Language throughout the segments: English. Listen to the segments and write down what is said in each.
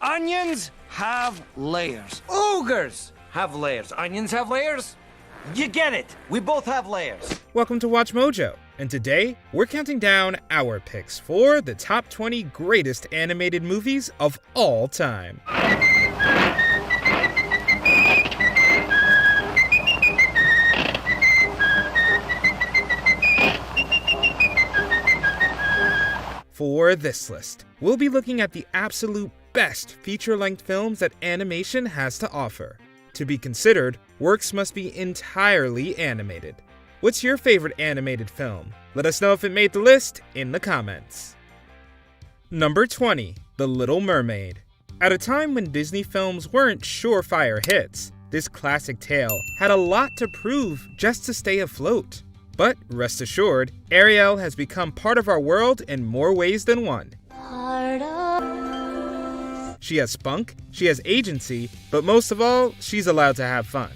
Onions have layers. Ogres have layers. Onions have layers. You get it. We both have layers. Welcome to Watch Mojo, and today we're counting down our picks for the top 20 greatest animated movies of all time. For this list, we'll be looking at the absolute best feature-length films that animation has to offer. To be considered, works must be entirely animated. What's your favorite animated film? Let us know if it made the list in the comments. Number 20, The Little Mermaid. At a time when Disney films weren't surefire hits, this classic tale had a lot to prove just to stay afloat. But rest assured, Ariel has become part of our world in more ways than one. She has spunk, she has agency, but most of all, she's allowed to have fun.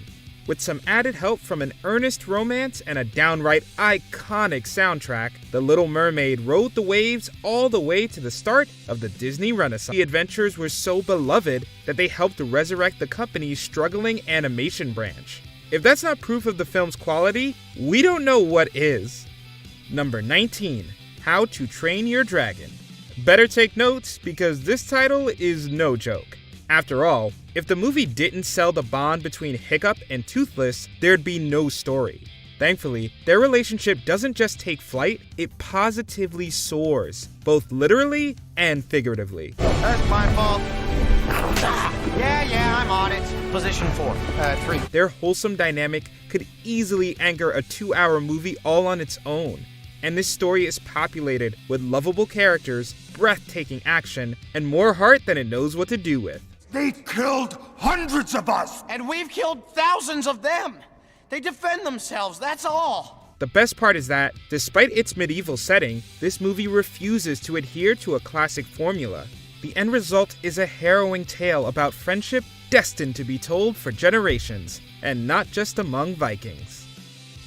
With some added help from an earnest romance and a downright iconic soundtrack, The Little Mermaid rode the waves all the way to the start of the Disney Renaissance. The adventures were so beloved that they helped resurrect the company's struggling animation branch. If that's not proof of the film's quality, we don't know what is. Number 19, How to Train Your Dragon. Better take notes because this title is no joke. After all, if the movie didn't sell the bond between Hiccup and Toothless, there'd be no story. Thankfully, their relationship doesn't just take flight, it positively soars, both literally and figuratively. That's my fault. Yeah, I'm on it. Position 4. 3. Their wholesome dynamic could easily anchor a 2-hour movie all on its own. And this story is populated with lovable characters, breathtaking action, and more heart than it knows what to do with. They've killed hundreds of us! And we've killed thousands of them. They defend themselves, that's all. The best part is that, despite its medieval setting, this movie refuses to adhere to a classic formula. The end result is a harrowing tale about friendship destined to be told for generations, and not just among Vikings.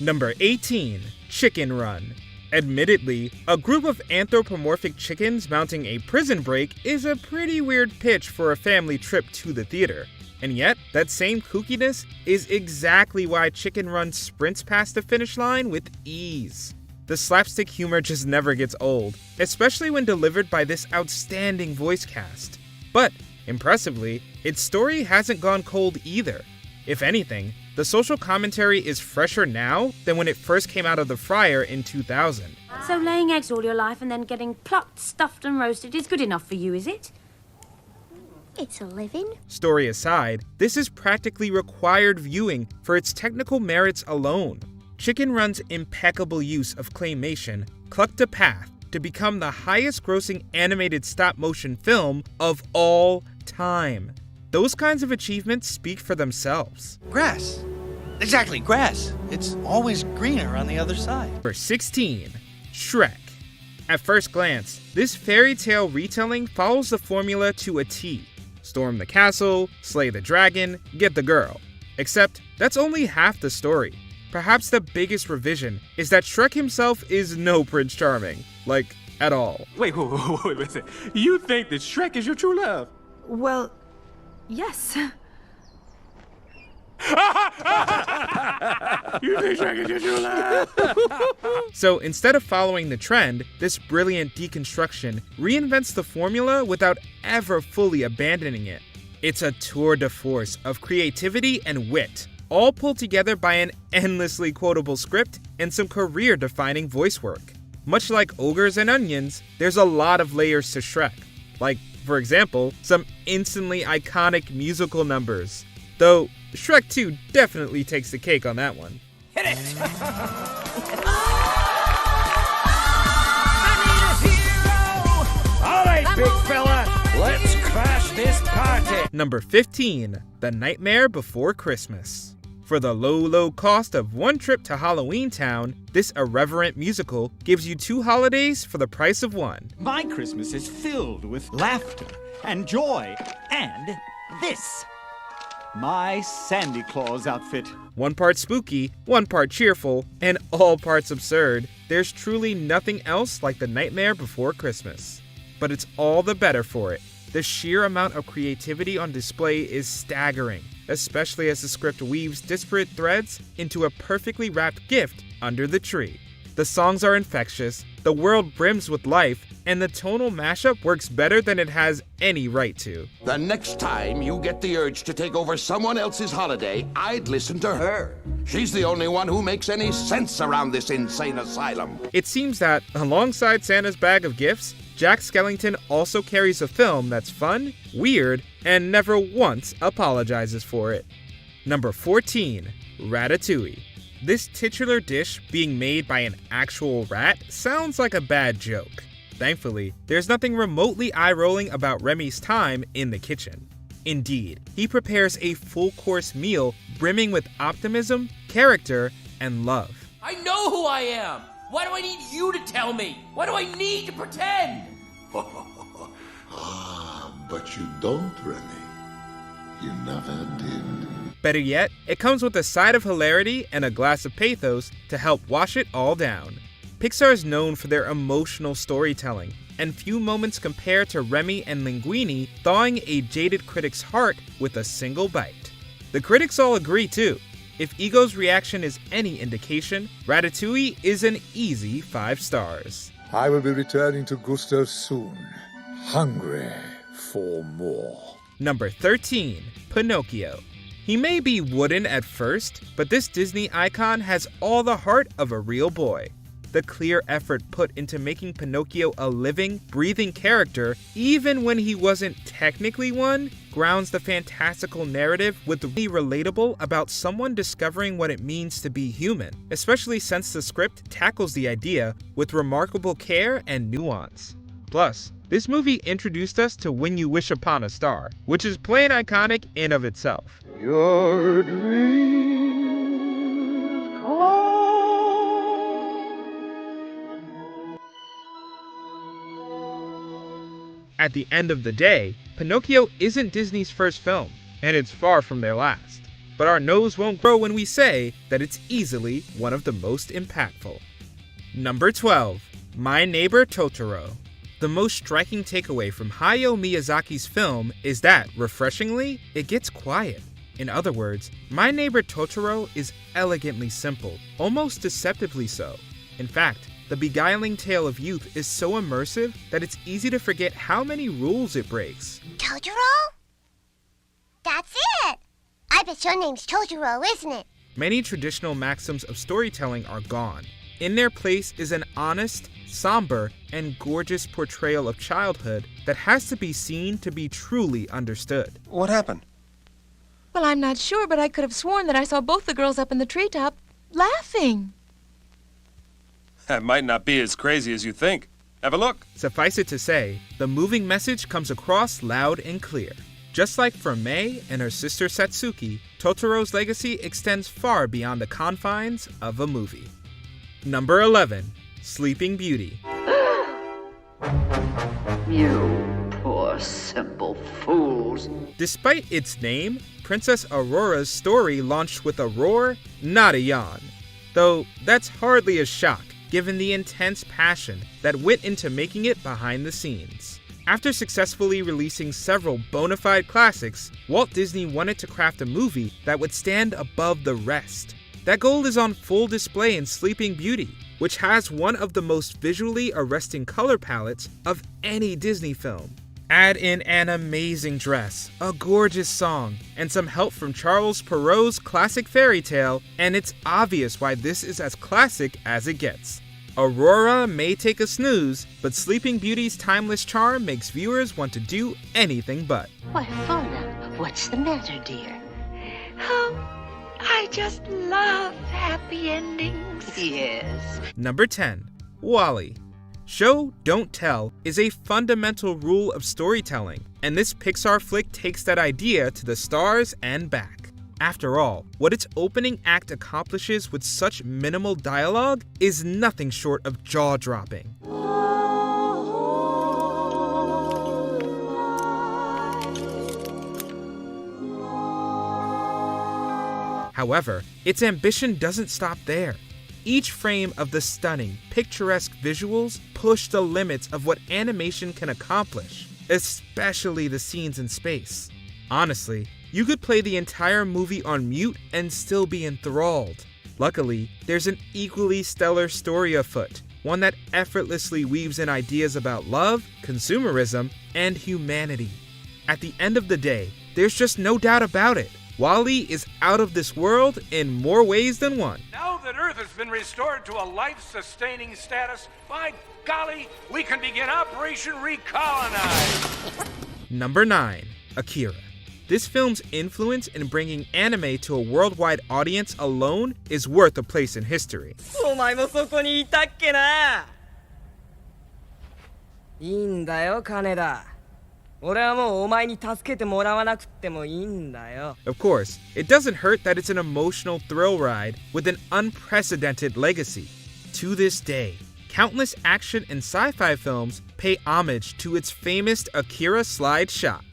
Number 18, Chicken Run. Admittedly, a group of anthropomorphic chickens mounting a prison break is a pretty weird pitch for a family trip to the theater. And yet, that same kookiness is exactly why Chicken Run sprints past the finish line with ease. The slapstick humor just never gets old, especially when delivered by this outstanding voice cast. But, impressively, its story hasn't gone cold either. If anything, the social commentary is fresher now than when it first came out of the fryer in 2000. So laying eggs all your life and then getting plucked, stuffed and roasted is good enough for you, is it? It's a living. Story aside, this is practically required viewing for its technical merits alone. Chicken Run's impeccable use of claymation clucked a path to become the highest-grossing animated stop-motion film of all time. Those kinds of achievements speak for themselves. Grass. Exactly, grass. It's always greener on the other side. Number 16, Shrek. At first glance, this fairy tale retelling follows the formula to a T. Storm the castle, slay the dragon, get the girl. Except, that's only half the story. Perhaps the biggest revision is that Shrek himself is no Prince Charming. Like, at all. Wait a second. You think that Shrek is your true love? Well, yes. You think Shrek is your true love? So instead of following the trend, this brilliant deconstruction reinvents the formula without ever fully abandoning it. It's a tour de force of creativity and wit, all pulled together by an endlessly quotable script and some career-defining voice work. Much like Ogres and Onions, there's a lot of layers to Shrek. Like, for example, some instantly iconic musical numbers. Though, Shrek 2 definitely takes the cake on that one. Hit it! All right, big fella, let's crash this party. Number 15, The Nightmare Before Christmas. For the low cost of one trip to Halloween Town, this irreverent musical gives you 2 holidays for the price of one. My Christmas is filled with laughter and joy and this. My Sandy Claus outfit. One part spooky, one part cheerful, and all parts absurd, there's truly nothing else like The Nightmare Before Christmas. But it's all the better for it. The sheer amount of creativity on display is staggering, especially as the script weaves disparate threads into a perfectly wrapped gift under the tree. The songs are infectious, the world brims with life, and the tonal mashup works better than it has any right to. The next time you get the urge to take over someone else's holiday, I'd listen to her. She's the only one who makes any sense around this insane asylum. It seems that, alongside Santa's bag of gifts, Jack Skellington also carries a film that's fun, weird, and never once apologizes for it. Number 14, Ratatouille. This titular dish being made by an actual rat sounds like a bad joke. Thankfully, there's nothing remotely eye-rolling about Remy's time in the kitchen. Indeed, he prepares a full-course meal brimming with optimism, character, and love. I know who I am! Why do I need you to tell me? Why do I need to pretend? But you don't, Remy. You never did. Better yet, it comes with a side of hilarity and a glass of pathos to help wash it all down. Pixar is known for their emotional storytelling, and few moments compare to Remy and Linguini thawing a jaded critic's heart with a single bite. The critics all agree too. If Ego's reaction is any indication, Ratatouille is an easy 5 stars. I will be returning to Gusto soon, hungry for more. Number 13, Pinocchio. He may be wooden at first, but this Disney icon has all the heart of a real boy. The clear effort put into making Pinocchio a living, breathing character, even when he wasn't technically one, grounds the fantastical narrative with the relatable about someone discovering what it means to be human, especially since the script tackles the idea with remarkable care and nuance. Plus, this movie introduced us to When You Wish Upon a Star, which is plain iconic in of itself. Your dreams come. At the end of the day, Pinocchio isn't Disney's first film, and it's far from their last. But our nose won't grow when we say that it's easily one of the most impactful. Number 12, My Neighbor Totoro. The most striking takeaway from Hayao Miyazaki's film is that, refreshingly, it gets quiet. In other words, My Neighbor Totoro is elegantly simple, almost deceptively so. In fact, the beguiling tale of youth is so immersive that it's easy to forget how many rules it breaks. Totoro? That's it! I bet your name's Totoro, isn't it? Many traditional maxims of storytelling are gone. In their place is an honest, somber, and gorgeous portrayal of childhood that has to be seen to be truly understood. What happened? Well, I'm not sure, but I could have sworn that I saw both the girls up in the treetop laughing. That might not be as crazy as you think. Have a look. Suffice it to say, the moving message comes across loud and clear. Just like for Mei and her sister Satsuki, Totoro's legacy extends far beyond the confines of a movie. Number 11, Sleeping Beauty. You poor simple fools. Despite its name, Princess Aurora's story launched with a roar, not a yawn. Though that's hardly a shock, given the intense passion that went into making it behind the scenes. After successfully releasing several bona fide classics, Walt Disney wanted to craft a movie that would stand above the rest. That goal is on full display in Sleeping Beauty, which has one of the most visually arresting color palettes of any Disney film. Add in an amazing dress, a gorgeous song, and some help from Charles Perrault's classic fairy tale, and it's obvious why this is as classic as it gets. Aurora may take a snooze, but Sleeping Beauty's timeless charm makes viewers want to do anything but. Why, Fauna, what's the matter, dear? Oh, I just love happy endings. Yes. Number 10, WALL-E. Show, don't tell is a fundamental rule of storytelling, and this Pixar flick takes that idea to the stars and back. After all, what its opening act accomplishes with such minimal dialogue is nothing short of jaw-dropping. However, its ambition doesn't stop there. Each frame of the stunning, picturesque visuals push the limits of what animation can accomplish. especially the scenes in space. Honestly, you could play the entire movie on mute and still be enthralled. Luckily, there's an equally stellar story afoot, one that effortlessly weaves in ideas about love, consumerism, and humanity. At the end of the day, there's just no doubt about it. WALL-E is out of this world in more ways than one. Now that Earth has been restored to a life-sustaining status, by golly, we can begin Operation Recolonize. Number 9. Akira. This film's influence in bringing anime to a worldwide audience alone is worth a place in history. お前もそこにいたっけな。いいんだよ、金田。俺はもうお前に助けてもらわなくってもいいんだよ。 Of course, it doesn't hurt that it's an emotional thrill ride with an unprecedented legacy. To this day, countless action and sci-fi films pay homage to its famous Akira slide shot.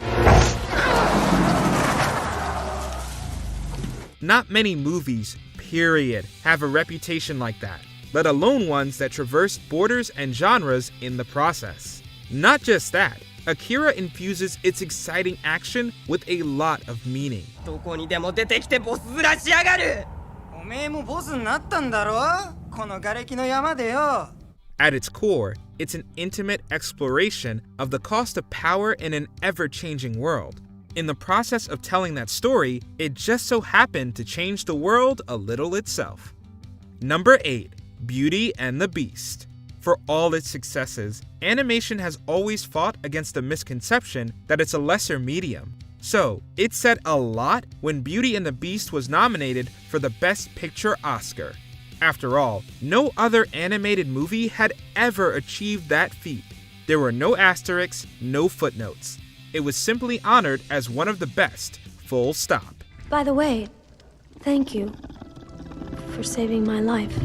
Not many movies, period, have a reputation like that, let alone ones that traverse borders and genres in the process. Not just that, Akira infuses its exciting action with a lot of meaning. どこにでも出てきてボス面しやがる。おめえもボスになったんだろ？この瓦礫の山でよ。 At its core, it's an intimate exploration of the cost of power in an ever-changing world. In the process of telling that story, it just so happened to change the world a little itself. Number 8. Beauty and the Beast. For all its successes, animation has always fought against the misconception that it's a lesser medium. So, it said a lot when Beauty and the Beast was nominated for the Best Picture Oscar. After all, no other animated movie had ever achieved that feat. There were no asterisks, no footnotes. It was simply honored as one of the best, full stop. By the way, thank you for saving my life.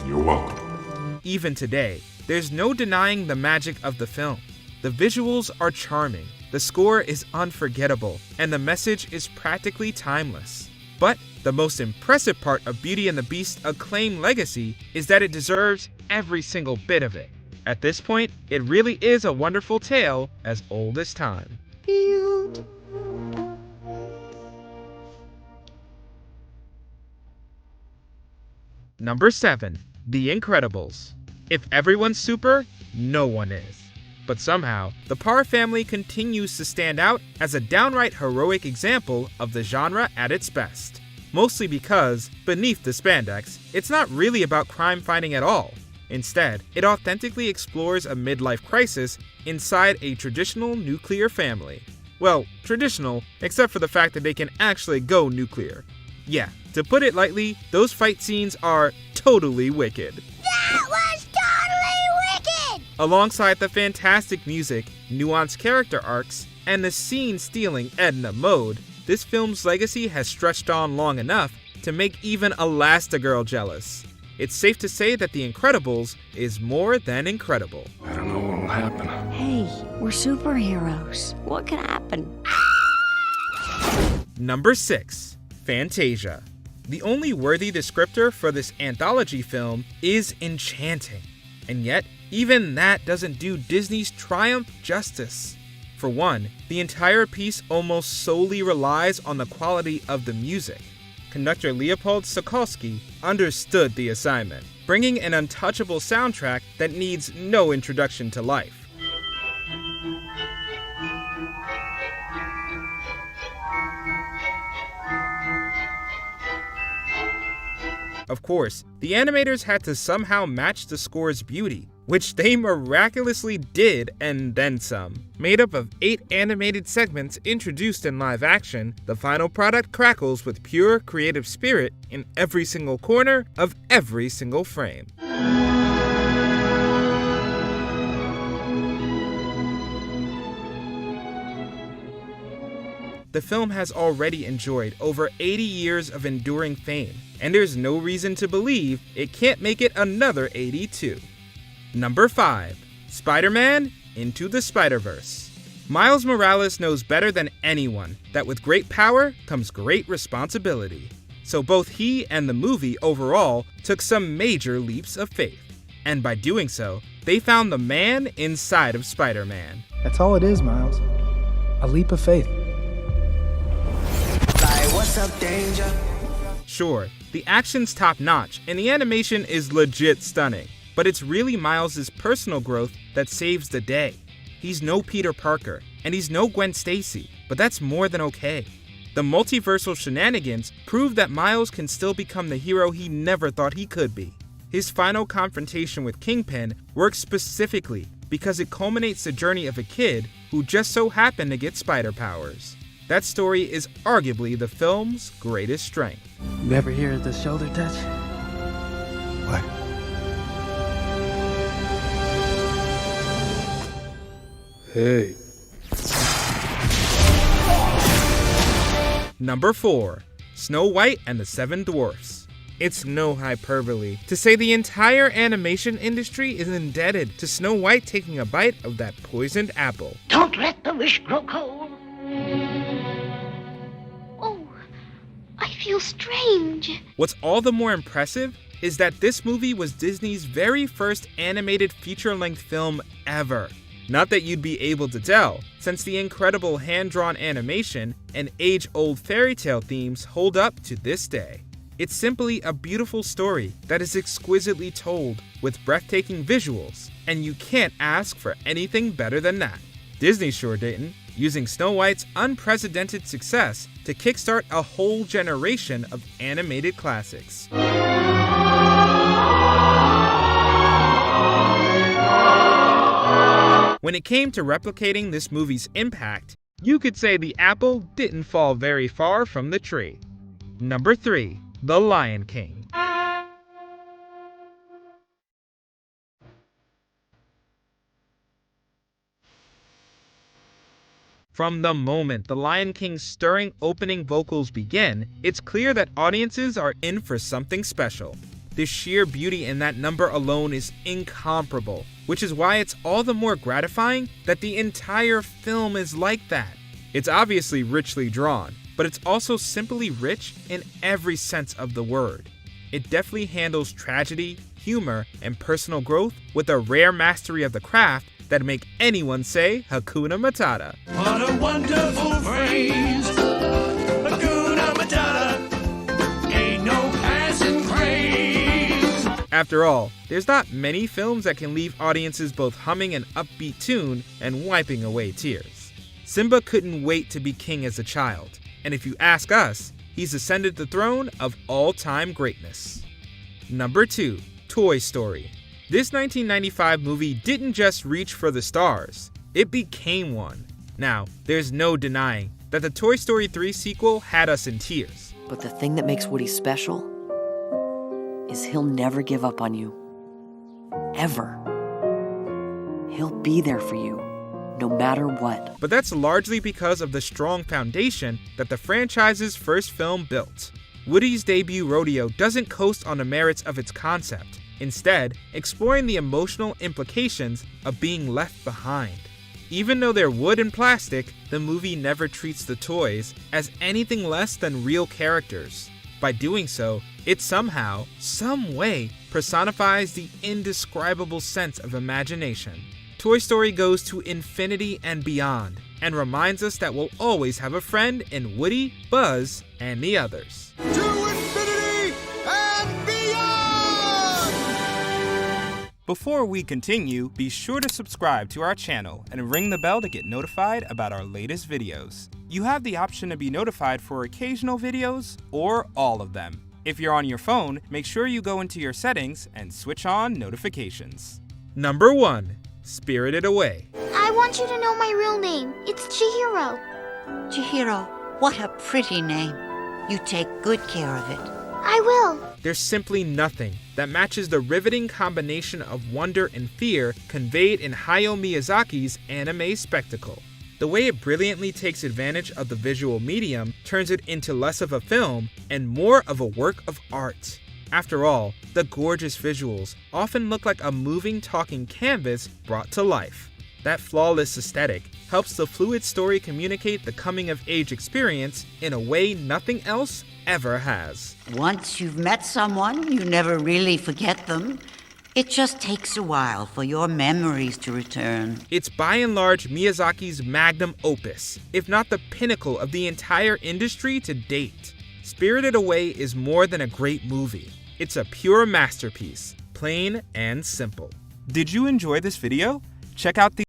You're welcome. Even today, there's no denying the magic of the film. The visuals are charming, the score is unforgettable, and the message is practically timeless. But the most impressive part of Beauty and the Beast's acclaimed legacy is that it deserves every single bit of it. At this point, it really is a wonderful tale as old as time. Number 7. The Incredibles. If everyone's super, no one is. But somehow, the Parr family continues to stand out as a downright heroic example of the genre at its best. Mostly because, beneath the spandex, it's not really about crime fighting at all. Instead, it authentically explores a midlife crisis inside a traditional nuclear family. Well, traditional, except for the fact that they can actually go nuclear. Yeah, to put it lightly, those fight scenes are totally wicked. That was totally wicked! Alongside the fantastic music, nuanced character arcs, and the scene-stealing Edna mode, this film's legacy has stretched on long enough to make even Elastigirl jealous. It's safe to say that The Incredibles is more than incredible. I don't know what will happen. Hey, we're superheroes. What can happen? Number 6. Fantasia. The only worthy descriptor for this anthology film is enchanting. And yet, even that doesn't do Disney's triumph justice. For one, the entire piece almost solely relies on the quality of the music. Conductor Leopold Sokolsky understood the assignment, bringing an untouchable soundtrack that needs no introduction to life. Of course, the animators had to somehow match the score's beauty, which they miraculously did and then some. Made up of 8 animated segments introduced in live action, the final product crackles with pure creative spirit in every single corner of every single frame. The film has already enjoyed over 80 years of enduring fame, and there's no reason to believe it can't make it another 82. Number 5. Spider-Man Into the Spider-Verse. Miles Morales knows better than anyone that with great power comes great responsibility. So both he and the movie overall took some major leaps of faith. And by doing so, they found the man inside of Spider-Man. That's all it is, Miles. A leap of faith. What's up, danger? Sure, the action's top-notch and the animation is legit stunning, but it's really Miles' personal growth that saves the day. He's no Peter Parker, and he's no Gwen Stacy, but that's more than okay. The multiversal shenanigans prove that Miles can still become the hero he never thought he could be. His final confrontation with Kingpin works specifically because it culminates the journey of a kid who just so happened to get spider powers. That story is arguably the film's greatest strength. You ever hear the shoulder touch? What? Hey. Number 4. Snow White and the Seven Dwarfs. It's no hyperbole to say the entire animation industry is indebted to Snow White taking a bite of that poisoned apple. Don't let the wish grow cold. Oh, I feel strange. What's all the more impressive is that this movie was Disney's very first animated feature-length film ever. Not that you'd be able to tell, since the incredible hand-drawn animation and age-old fairy tale themes hold up to this day. It's simply a beautiful story that is exquisitely told with breathtaking visuals, and you can't ask for anything better than that. Disney sure didn't, using Snow White's unprecedented success to kickstart a whole generation of animated classics. When it came to replicating this movie's impact, you could say the apple didn't fall very far from the tree. Number 3. The Lion King. From the moment The Lion King's stirring opening vocals begin, it's clear that audiences are in for something special. The sheer beauty in that number alone is incomparable, which is why it's all the more gratifying that the entire film is like that. It's obviously richly drawn, but it's also simply rich in every sense of the word. It deftly handles tragedy, humor, and personal growth with a rare mastery of the craft that make anyone say Hakuna Matata. What a wonderful phrase. Hakuna Matata. Ain't no passing craze. After all, there's not many films that can leave audiences both humming an upbeat tune and wiping away tears. Simba couldn't wait to be king as a child, and if you ask us, he's ascended the throne of all-time greatness. Number 2. Toy Story. This 1995 movie didn't just reach for the stars, it became one. Now, there's no denying that the Toy Story 3 sequel had us in tears. But the thing that makes Woody special is he'll never give up on you. Ever. He'll be there for you, no matter what. But that's largely because of the strong foundation that the franchise's first film built. Woody's debut rodeo doesn't coast on the merits of its concept, instead exploring the emotional implications of being left behind. Even though they're wood and plastic, the movie never treats the toys as anything less than real characters. By doing so, it somehow, some way, personifies the indescribable sense of imagination. Toy Story goes to infinity and beyond, and reminds us that we'll always have a friend in Woody, Buzz, and the others. To infinity and beyond! Before we continue, be sure to subscribe to our channel and ring the bell to get notified about our latest videos. You have the option to be notified for occasional videos or all of them. If you're on your phone, make sure you go into your settings and switch on notifications. Number 1. Spirited Away. I want you to know my real name. It's Chihiro. Chihiro, what a pretty name. You take good care of it. I will. There's simply nothing that matches the riveting combination of wonder and fear conveyed in Hayao Miyazaki's anime spectacle. The way it brilliantly takes advantage of the visual medium turns it into less of a film and more of a work of art. After all, the gorgeous visuals often look like a moving talking canvas brought to life. That flawless aesthetic helps the fluid story communicate the coming-of-age experience in a way nothing else ever has. Once you've met someone, you never really forget them. It just takes a while for your memories to return. It's by and large Miyazaki's magnum opus, if not the pinnacle of the entire industry to date. Spirited Away is more than a great movie. It's a pure masterpiece, plain and simple. Did you enjoy this video? Check out the